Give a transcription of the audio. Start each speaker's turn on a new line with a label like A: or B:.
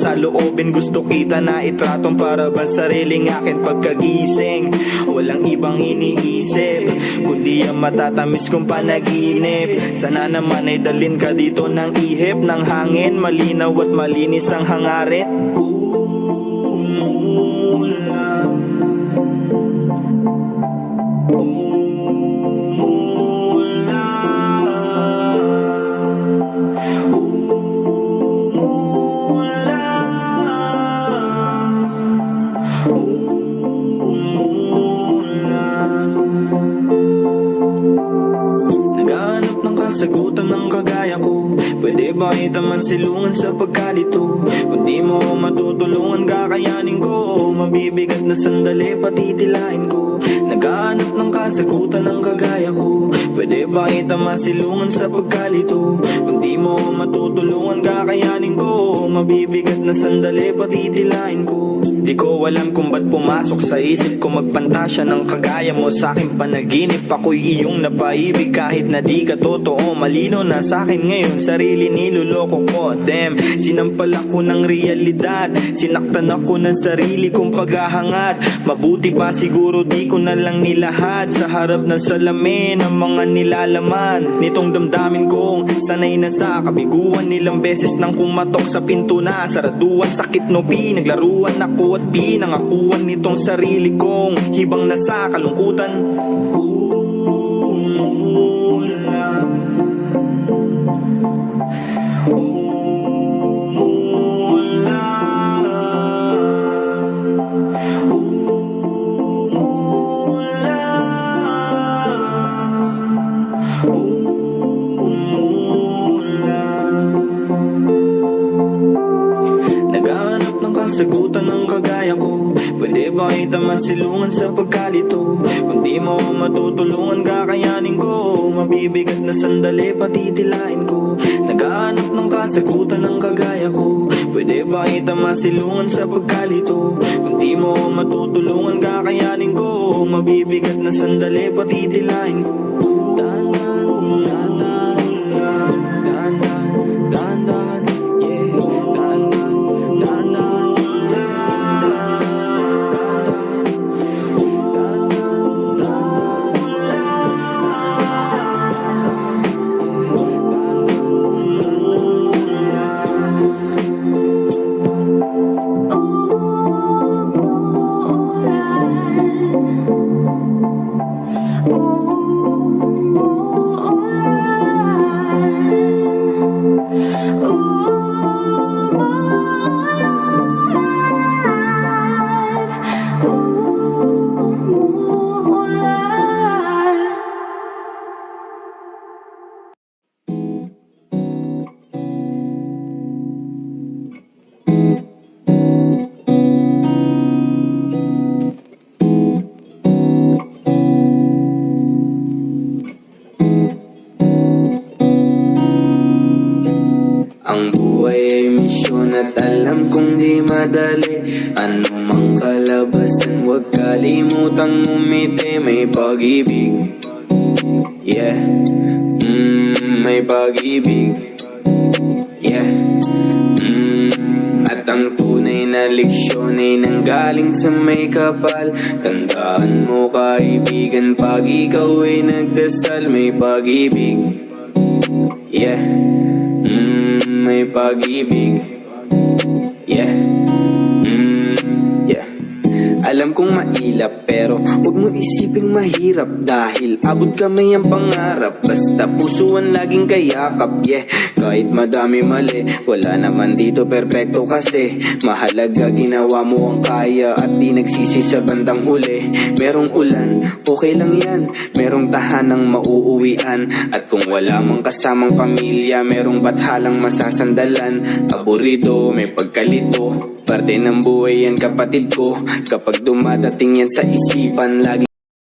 A: sa loobin, gusto kita na itratong para bang sariling akin pagkagising. Walang ibang iniisip kundi ang matatamis kong panaginip. Sana naman ay dalin ka dito ng ihip ng hangin, malinaw at malinis ang hangarin. Naghahanap ng kasagutan ng kagaya ko. Pwede ba kita man silungan sa pagkalito? Kung di mo matutulungan kakayanin ko, mabibigat na sandali patitilain ko. Naghahanap ng kasagutan ng kagaya ko. Pwede ba kita masilungan sa pagkalito? Kung di mo matutulungan kakayanin ko, mabibigat na sandali patitilain ko. Di ko alam kung ba't pumasok sa isip ko magpantasya ng kagaya mo sa aking panaginip. Ako'y iyong napaibig kahit na di ka totoo. Malino na sa akin ngayon, sarili niloloko ko. Damn, sinampal ako ng realidad, sinaktan ako ng sarili kong paghahangad. Mabuti pa siguro di ko na lang nilahat sa harap ng salamin ang mga nilalaman nitong damdamin kong sanay na sa kabiguan. Ilang beses nang kumatok sa pinto na saraduan, sakit no pinaglaruan ako at pinangakuan nitong sarili kong hibang na sa kalungkutan. Naghahanap ng kasagutan ng kagaya ko. Pwede ba kita masilungan sa pagkalito? Kung di mo matutulungan kakayanin ko, mabibigat na sandali patitilain ko. Naghahanap ng kasagutan ng kagaya ko. Pwede ba kita masilungan sa pagkalito? Kung di mo matutulungan kakayanin ko, mabibigat na sandali patitilain ko.
B: Ang buhay ay misyon at alam kong di madali. Ano mang kalabasan, huwag kalimutang umiti. May pag-ibig, yeah, may pag-ibig, yeah, At ang tunay na leksyon ay nanggaling sa may kapal. Tandaan mo kaibigan, pag ikaw ay nagdasal. May pag-ibig, yeah, may pag-ibig, yeah, yeah. Alam kong mailap pero huwag mo isiping mahirap, dahil abot kamay ang pangarap. Basta pusuan laging kayakap, yeah. Kahit madami mali, wala naman dito perpekto kasi mahalaga ginawa mo ang kaya at di nagsisi sa bandang huli. Merong ulan, okay lang yan. Merong tahanang mauuwian. At kung wala mang kasamang pamilya, merong bathalang masasandalan. Aburido, may pagkalito, parte ng buhay yan kapatid ko. Kapag dumadating yan sa isipan, lagi